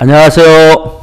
안녕하세요.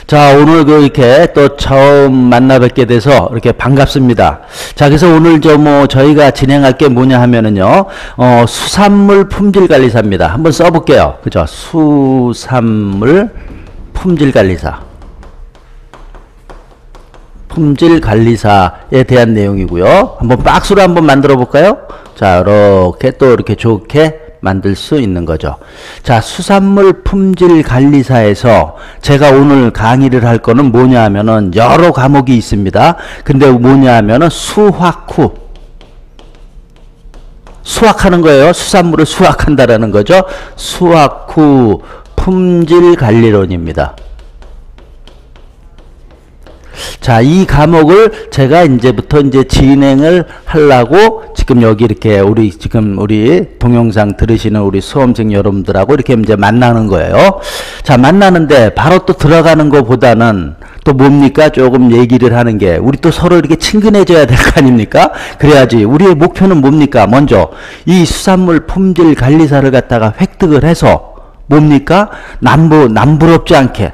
자, 오늘 이렇게 또 처음 만나 뵙게 돼서 이렇게 반갑습니다. 자, 그래서 오늘 저희가 진행할 게 뭐냐 하면은요, 수산물 품질관리사입니다. 한번 써볼게요. 그죠? 수산물 품질관리사. 품질관리사에 대한 내용이고요. 한번 박스로 한번 만들어 볼까요? 자, 이렇게 또 이렇게 좋게 만들 수 있는 거죠. 자, 수산물 품질관리사에서 제가 오늘 강의를 할 거는 뭐냐 하면은 여러 과목이 있습니다. 근데 뭐냐 하면은 수확 후 수확하는 거예요. 수산물을 수확한다라는 거죠. 수확 후 품질관리론입니다. 자, 이 과목을 제가 이제부터 진행을 하려고 지금 여기 이렇게 우리 동영상 들으시는 우리 수험생 여러분들하고 이렇게 이제 만나는 거예요. 자, 만나는데 바로 또 들어가는 것보다는 또 뭡니까? 조금 얘기를 하는 게 우리 또 서로 이렇게 친근해져야 될 거 아닙니까? 그래야지. 우리의 목표는 뭡니까? 먼저 이 수산물 품질 관리사를 갖다가 획득을 해서 뭡니까? 남부럽지 않게.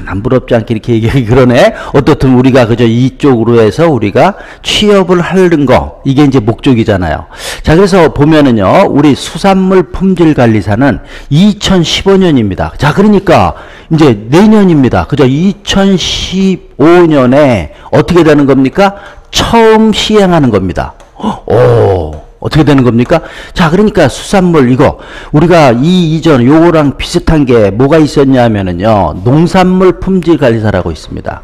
남부럽지 않게 이렇게 얘기하기 그러네. 어떻든 우리가 그저 이쪽으로 해서 우리가 취업을 하는 거, 이게 이제 목적이잖아요. 자, 그래서 보면은요, 우리 수산물 품질관리사는 2015년입니다. 자, 그러니까 이제 내년입니다. 그죠? 2015년에 어떻게 되는 겁니까? 처음 시행하는 겁니다. 어떻게 되는 겁니까? 자, 그러니까 수산물 이거 우리가 이전 요거랑 비슷한 게 뭐가 있었냐면은요, 농산물 품질관리사라고 있습니다.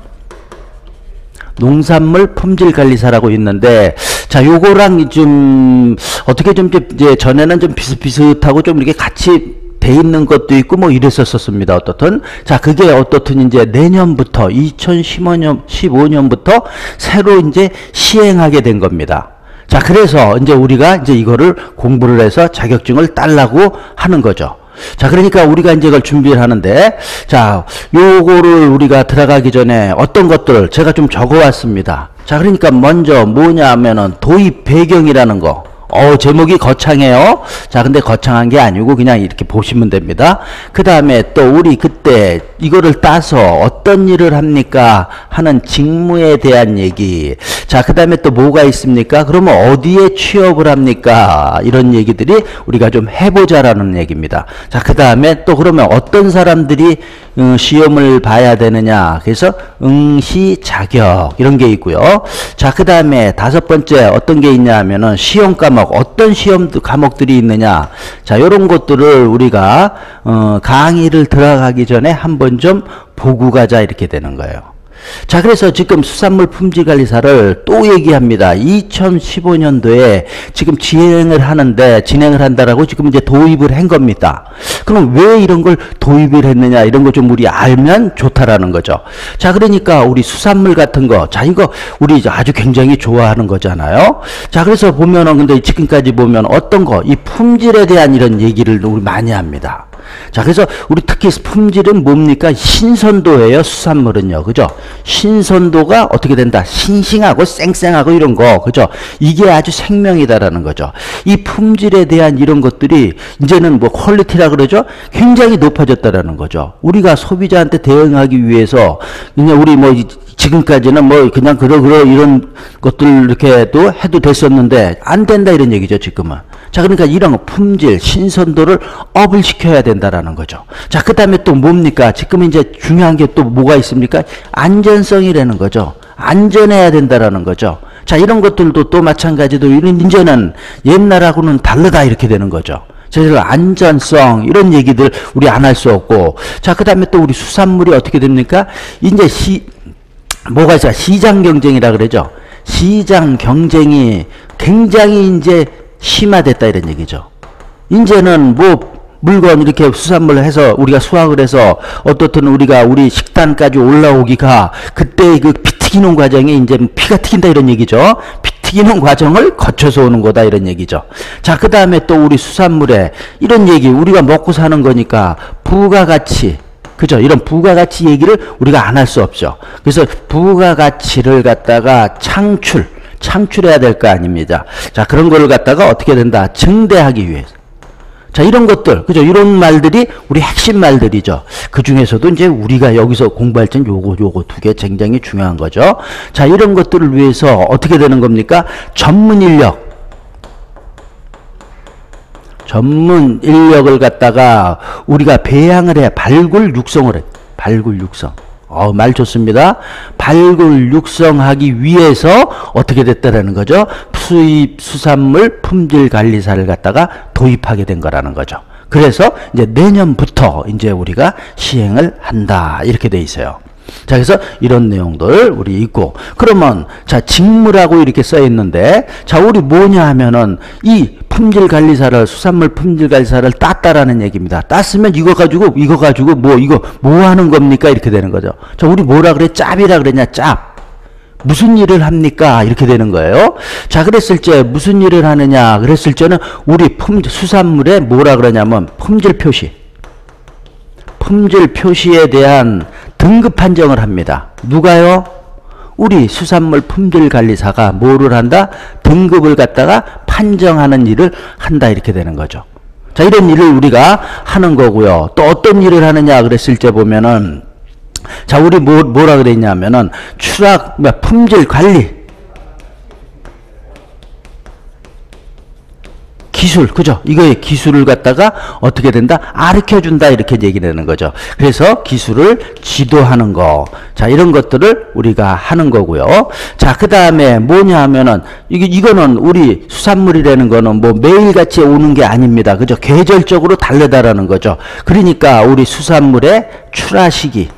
농산물 품질관리사라고 있는데, 자, 요거랑 좀 어떻게 좀 이제 전에는 좀 비슷비슷하고 좀 이렇게 같이 돼 있는 것도 있고 뭐 이랬었습니다. 어떻든. 자, 그게 어떻든 이제 내년부터 2015년부터 새로 이제 시행하게 된 겁니다. 자, 그래서 이제 우리가 이제 이거를 공부를 해서 자격증을 따려고 하는 거죠. 자, 그러니까 우리가 이제 이걸 준비를 하는데, 자, 요거를 우리가 들어가기 전에 어떤 것들을 제가 좀 적어 왔습니다. 자, 그러니까 먼저 뭐냐 하면은 도입 배경이라는 거. 제목이 거창해요. 자, 근데 거창한 게 아니고 그냥 이렇게 보시면 됩니다. 그 다음에 또 우리 그때 이거를 따서 어떤 일을 합니까? 하는 직무에 대한 얘기. 자, 그 다음에 또 뭐가 있습니까? 그러면 어디에 취업을 합니까? 이런 얘기들이 우리가 좀 해보자라는 얘기입니다. 자, 그 다음에 또 그러면 어떤 사람들이 시험을 봐야 되느냐. 그래서 응시 자격 이런 게 있고요. 자, 그 다음에 다섯 번째 어떤 게 있냐 하면은 시험 과목, 어떤 시험 과목들이 있느냐. 자, 요런 것들을 우리가 강의를 들어가기 전에 한번 좀 보고 가자 이렇게 되는 거예요. 자, 그래서 지금 수산물 품질관리사를 또 얘기합니다. 2015년도에 지금 진행을 한다라고 지금 이제 도입을 한 겁니다. 그럼 왜 이런 걸 도입을 했느냐, 이런 거 좀 우리 알면 좋다라는 거죠. 자, 그러니까 우리 수산물 같은 거, 자, 이거 우리 아주 굉장히 좋아하는 거잖아요. 자, 그래서 보면은 근데 지금까지 보면 어떤 거, 이 품질에 대한 이런 얘기를 우리 많이 합니다. 자, 그래서 우리 특히 품질은 뭡니까? 신선도예요. 수산물은요. 그죠? 신선도가 어떻게 된다? 싱싱하고 쌩쌩하고 이런 거. 그죠? 이게 아주 생명이다라는 거죠. 이 품질에 대한 이런 것들이 이제는 뭐 퀄리티라 그러죠? 굉장히 높아졌다라는 거죠. 우리가 소비자한테 대응하기 위해서 그냥 우리 뭐 지금까지는 뭐 그냥 이런 것들 이렇게 해도 됐었는데 안 된다 이런 얘기죠, 지금은. 자, 그러니까 이런 품질, 신선도를 업을 시켜야 된다라는 거죠. 자, 그 다음에 또 뭡니까? 지금 이제 중요한 게 또 뭐가 있습니까? 안전성이라는 거죠. 안전해야 된다라는 거죠. 자, 이런 것들도 또 마찬가지로 이제는 옛날하고는 다르다 이렇게 되는 거죠. 저희들 안전성 이런 얘기들 우리 안 할 수 없고. 자, 그 다음에 또 우리 수산물이 어떻게 됩니까? 이제 뭐가 있어요? 시장 경쟁이라 그러죠. 시장 경쟁이 굉장히 이제 심화됐다 이런 얘기죠. 이제는 뭐 물건 이렇게 수산물을 해서 우리가 수확을 해서 어떻든 우리 식단까지 올라오기가 그때 그 피 튀기는 과정이 이제 피가 튀긴다 이런 얘기죠. 피 튀기는 과정을 거쳐서 오는 거다 이런 얘기죠. 자, 그 다음에 또 우리 수산물에 이런 얘기, 우리가 먹고 사는 거니까 부가가치, 그죠? 이런 부가가치 얘기를 우리가 안 할 수 없죠. 그래서 부가가치를 갖다가 창출해야 될 거 아닙니다. 자, 그런 거를 갖다가 어떻게 된다? 증대하기 위해서. 자, 이런 것들, 그죠? 이런 말들이 우리 핵심 말들이죠. 그 중에서도 이제 우리가 여기서 공부할 땐 요거 두 개 굉장히 중요한 거죠. 자, 이런 것들을 위해서 어떻게 되는 겁니까? 전문 인력을 갖다가 우리가 배양을 해, 발굴 육성을 해. 발굴 육성. 말 좋습니다. 발굴 육성하기 위해서 어떻게 됐다라는 거죠? 수입 수산물 품질 관리사를 갖다가 도입하게 된 거라는 거죠. 그래서 이제 내년부터 이제 우리가 시행을 한다. 이렇게 돼 있어요. 자, 그래서 이런 내용들 우리 있고, 그러면 자, 직무라고 이렇게 써 있는데, 자, 우리 뭐냐 하면은 이 품질관리사를, 수산물 품질관리사를 땄다라는 얘기입니다. 땄으면 이거 가지고 뭐 하는 겁니까? 이렇게 되는 거죠. 자, 우리 뭐라 그래? 짭이라 그랬냐? 짭. 무슨 일을 합니까? 이렇게 되는 거예요. 자, 그랬을 때 무슨 일을 하느냐? 그랬을 때는 우리 수산물에 뭐라 그러냐면 품질 표시에 대한 등급 판정을 합니다. 누가요? 우리 수산물 품질관리사가 뭐를 한다? 등급을 갖다가 판정하는 일을 한다. 이렇게 되는 거죠. 자, 이런 일을 우리가 하는 거고요. 또 어떤 일을 하느냐 그랬을 때 보면은, 자, 우리 뭐라 그랬냐면은 품질관리 기술, 그죠? 이거의 기술을 갖다가 어떻게 된다? 가르쳐준다. 이렇게 얘기되는 거죠. 그래서 기술을 지도하는 거. 자, 이런 것들을 우리가 하는 거고요. 자, 그 다음에 뭐냐 하면은, 이거는 우리 수산물이라는 거는 뭐 매일같이 오는 게 아닙니다. 그죠? 계절적으로 다르다라는 거죠. 그러니까 우리 수산물의 출하 시기,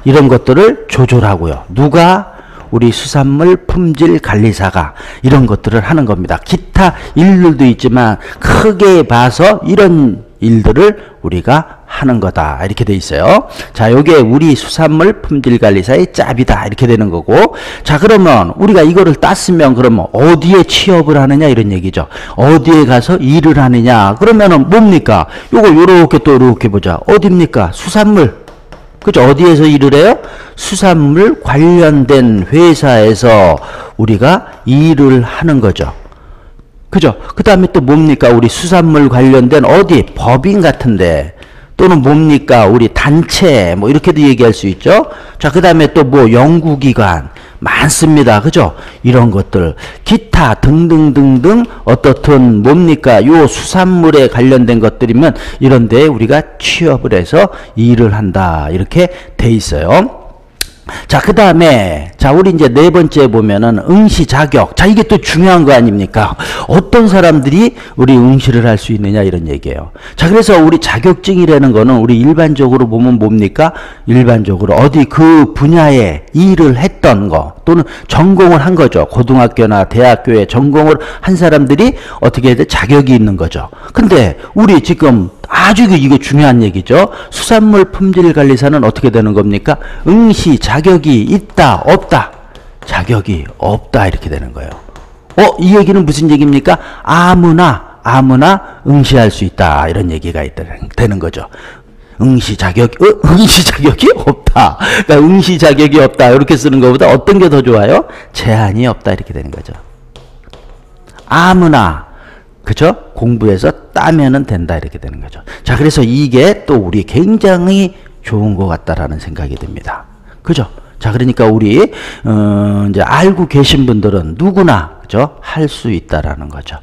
이런 것들을 조절하고요. 누가? 우리 수산물 품질 관리사가 이런 것들을 하는 겁니다. 기타 일들도 있지만 크게 봐서 이런 일들을 우리가 하는 거다. 이렇게 돼 있어요. 자, 요게 우리 수산물 품질 관리사의 짭이다. 이렇게 되는 거고. 자, 그러면 우리가 이거를 땄으면 그러면 어디에 취업을 하느냐 이런 얘기죠. 어디에 가서 일을 하느냐. 그러면은 뭡니까? 요거 요렇게 또 이렇게 보자. 어디입니까? 수산물. 그죠? 어디에서 일을 해요? 수산물 관련된 회사에서 우리가 일을 하는 거죠. 그죠? 그 다음에 또 뭡니까? 우리 수산물 관련된 어디? 법인 같은데. 또는 뭡니까? 우리 단체. 뭐 이렇게도 얘기할 수 있죠. 자, 그 다음에 또 뭐 연구기관. 많습니다. 그죠? 이런 것들. 기타 등등등등 어떻든 뭡니까? 요 수산물에 관련된 것들이면 이런 데에 우리가 취업을 해서 일을 한다. 이렇게 돼 있어요. 자, 그 다음에, 자, 우리 이제 네 번째 보면은 응시 자격. 자, 이게 또 중요한 거 아닙니까? 어떤 사람들이 우리 응시를 할 수 있느냐, 이런 얘기예요. 자, 그래서 우리 자격증이라는 거는 우리 일반적으로 보면 뭡니까? 일반적으로 어디 그 분야에 일을 했던 거, 또는 전공을 한 거죠. 고등학교나 대학교에 전공을 한 사람들이 어떻게 해야 돼? 자격이 있는 거죠. 근데 우리 지금 아주 이게 중요한 얘기죠. 수산물 품질관리사는 어떻게 되는 겁니까? 응시 자격이 있다, 없다? 자격이 없다. 이렇게 되는 거예요. 이 얘기는 무슨 얘기입니까? 아무나 응시할 수 있다. 이런 얘기가 되는 거죠. 응시 자격이 없다. 그러니까 응시 자격이 없다. 이렇게 쓰는 것보다 어떤 게 더 좋아요? 제한이 없다. 이렇게 되는 거죠. 아무나, 그죠? 공부해서 따면은 된다. 이렇게 되는 거죠. 자, 그래서 이게 또 우리 굉장히 좋은 것 같다라는 생각이 듭니다. 그죠? 자, 그러니까 우리, 이제 알고 계신 분들은 누구나, 그죠? 할 수 있다라는 거죠.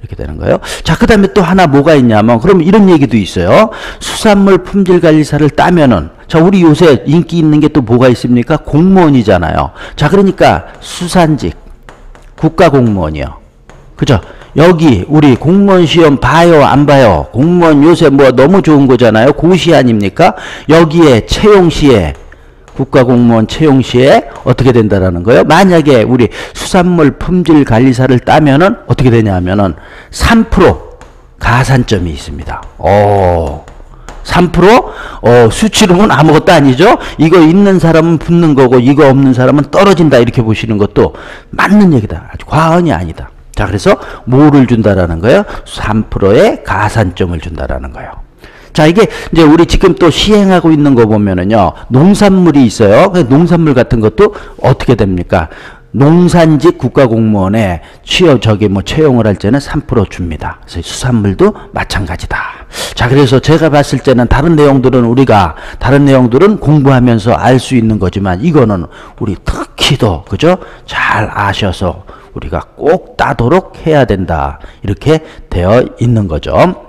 이렇게 되는 거예요. 자, 그 다음에 또 하나 뭐가 있냐면, 그럼 이런 얘기도 있어요. 수산물 품질관리사를 따면은, 자, 우리 요새 인기 있는 게 또 뭐가 있습니까? 공무원이잖아요. 자, 그러니까 수산직, 국가공무원이요. 그죠? 여기 우리 공무원 시험 봐요, 안 봐요? 공무원 요새 뭐 너무 좋은 거잖아요. 고시 아닙니까? 여기에 채용시에, 국가공무원 채용시에 어떻게 된다라는 거예요? 만약에 우리 수산물 품질관리사를 따면은 어떻게 되냐면은 3% 가산점이 있습니다. 3%? 수치로는 아무것도 아니죠? 이거 있는 사람은 붙는 거고, 이거 없는 사람은 떨어진다. 이렇게 보시는 것도 맞는 얘기다. 아주 과언이 아니다. 자, 그래서 뭐를 준다라는 거예요? 3%의 가산점을 준다라는 거예요. 자, 이게 이제 우리 지금 또 시행하고 있는 거 보면은요, 농산물이 있어요. 농산물 같은 것도 어떻게 됩니까? 농산직 국가공무원에 채용을 할 때는 3% 줍니다. 그래서 수산물도 마찬가지다. 자, 그래서 제가 봤을 때는 다른 내용들은 공부하면서 알 수 있는 거지만 이거는 우리 특히도, 그죠? 잘 아셔서 우리가 꼭 따도록 해야 된다. 이렇게 되어 있는 거죠.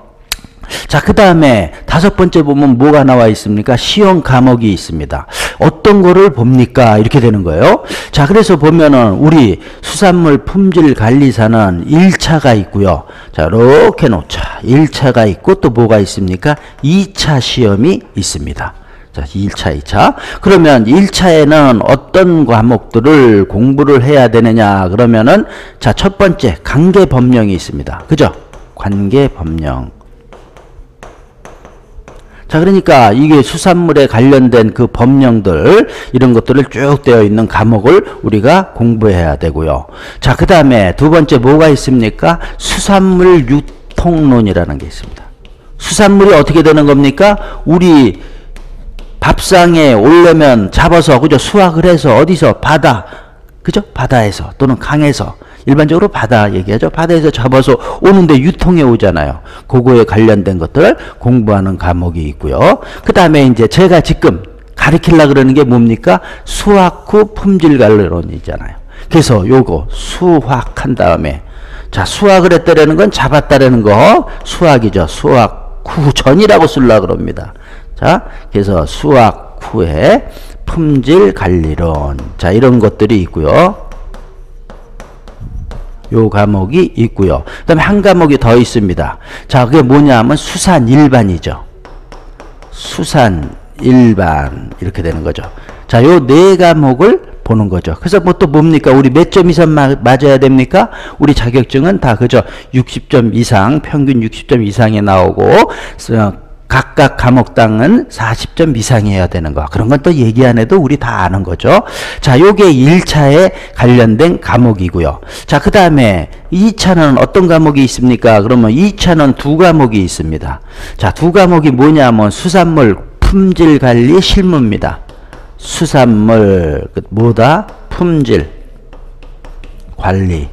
자, 그 다음에 5번째 보면 뭐가 나와 있습니까? 시험 과목이 있습니다. 어떤 거를 봅니까? 이렇게 되는 거예요. 자, 그래서 보면은 우리 수산물 품질 관리사는 1차가 있고요. 자, 이렇게 놓자. 1차가 있고 또 뭐가 있습니까? 2차 시험이 있습니다. 자, 1차, 2차. 그러면 1차에는 어떤 과목들을 공부를 해야 되느냐? 그러면은 자, 첫 번째 관계법령이 있습니다. 그죠? 관계법령. 자, 그러니까 이게 수산물에 관련된 그 법령들, 이런 것들을 쭉 되어 있는 과목을 우리가 공부해야 되고요. 자, 그 다음에 두 번째 뭐가 있습니까? 수산물 유통론이라는 게 있습니다. 수산물이 어떻게 되는 겁니까? 우리 밥상에 오려면 잡아서, 그죠? 수확을 해서 어디서? 바다, 그죠? 바다에서 또는 강에서, 일반적으로 바다 얘기하죠. 바다에서 잡아서 오는데 유통해 오잖아요. 그거에 관련된 것들 공부하는 과목이 있고요. 그 다음에 이제 제가 지금 가르치려고 그러는 게 뭡니까? 수확 후 품질 관리론이잖아요. 그래서 요거 수확한 다음에, 자, 수확을 했다라는 건 잡았다라는 거 수확이죠. 수확 후 전이라고 쓰려고 그럽니다. 자, 그래서 수확 후에 품질 관리론. 자, 이런 것들이 있고요. 요 과목이 있고요. 그 다음에 한 과목이 더 있습니다. 자, 그게 뭐냐 하면 수산 일반이죠. 수산 일반. 이렇게 되는 거죠. 자, 요 네 과목을 보는 거죠. 그래서 뭐 또 뭡니까? 우리 몇 점 이상 맞아야 됩니까? 우리 자격증은 다 그죠? 60점 이상, 평균 60점 이상이 나오고, 각각 과목당은 40점 이상이어야 되는 거. 그런 건 또 얘기 안 해도 우리 다 아는 거죠. 자, 요게 1차에 관련된 과목이고요. 자, 그 다음에 2차는 어떤 과목이 있습니까? 그러면 2차는 두 과목이 있습니다. 자, 두 과목이 뭐냐면 수산물 품질관리 실무입니다. 수산물, 뭐다? 품질 관리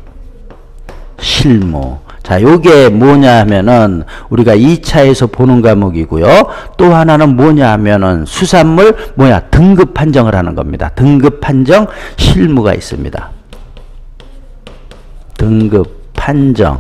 실무. 자, 요게 뭐냐 하면은 우리가 2차에서 보는 과목이고요. 또 하나는 뭐냐 하면은 수산물 등급 판정을 하는 겁니다. 등급 판정 실무가 있습니다. 등급 판정을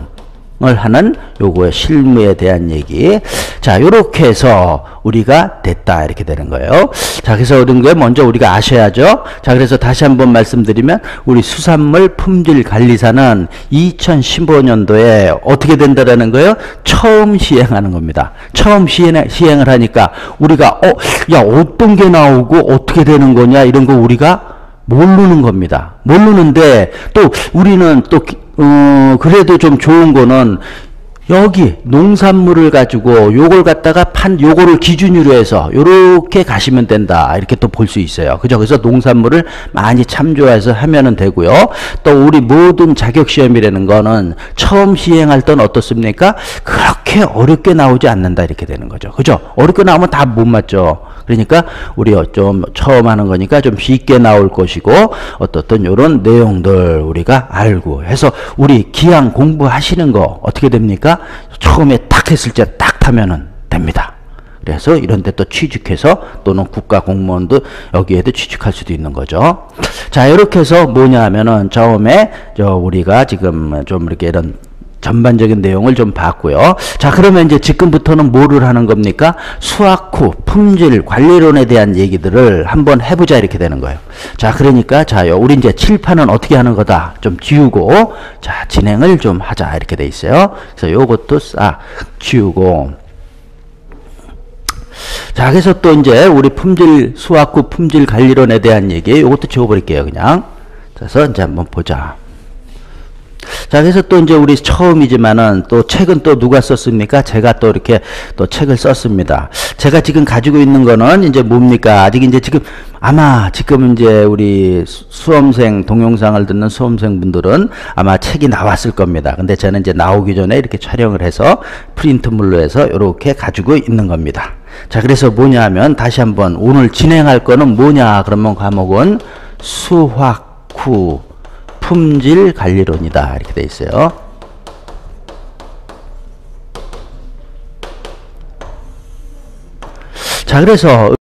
하는 요거의 실무에 대한 얘기. 자, 요렇게 해서 우리가 됐다. 이렇게 되는 거예요. 자, 그래서 이런 거 먼저 우리가 아셔야죠. 자, 그래서 다시 한번 말씀드리면 우리 수산물 품질 관리사는 2015년도에 어떻게 된다라는 거예요? 처음 시행하는 겁니다. 처음 시행을 하니까 우리가 야, 어떤 게 나오고 어떻게 되는 거냐 이런 거 우리가 모르는 겁니다. 모르는데 또 우리는 또 그래도 좀 좋은 거는 여기 농산물을 가지고 요걸 갖다가 요거를 기준으로 해서 요렇게 가시면 된다. 이렇게 또 볼 수 있어요. 그죠? 그래서 농산물을 많이 참조해서 하면은 되고요. 또 우리 모든 자격시험이라는 거는 처음 시행할 때는 어떻습니까? 그렇게 어렵게 나오지 않는다. 이렇게 되는 거죠. 그죠? 어렵게 나오면 다 못 맞죠. 그러니까 우리 좀 처음 하는 거니까 좀 쉽게 나올 것이고 어떤 요런 내용들 우리가 알고 해서 우리 기왕 공부하시는 거 어떻게 됩니까? 처음에 딱 했을 때 딱 타면은 됩니다. 그래서 이런 데 또 취직해서 또는 국가 공무원도 여기에도 취직할 수도 있는 거죠. 자, 이렇게 해서 뭐냐 하면은 처음에 우리가 지금 좀 이렇게 이런 전반적인 내용을 좀 봤고요. 자, 그러면 이제 지금부터는 뭐를 하는 겁니까? 수확 후 품질 관리론에 대한 얘기들을 한번 해보자 이렇게 되는 거예요. 자, 그러니까 우리 이제 칠판은 어떻게 하는 거다 좀 지우고 자, 진행을 좀 하자 이렇게 돼 있어요. 그래서 요것도 싹 지우고 자, 그래서 또 이제 우리 수확 후 품질 관리론에 대한 얘기 요것도 지워버릴게요 그냥. 그래서 이제 한번 보자. 자, 그래서 또 이제 우리 처음이지만은 또 책은 또 누가 썼습니까? 제가 또 이렇게 또 책을 썼습니다. 제가 지금 가지고 있는 거는 이제 뭡니까? 아직 이제 지금 지금 이제 우리 수험생 동영상을 듣는 수험생분들은 아마 책이 나왔을 겁니다. 근데 저는 이제 나오기 전에 이렇게 촬영을 해서 프린트물로 해서 이렇게 가지고 있는 겁니다. 자, 그래서 뭐냐 하면 다시 한번 오늘 진행할 거는 뭐냐? 그러면 과목은 수확 후 품질 관리론이다. 이렇게 돼 있어요. 자, 그래서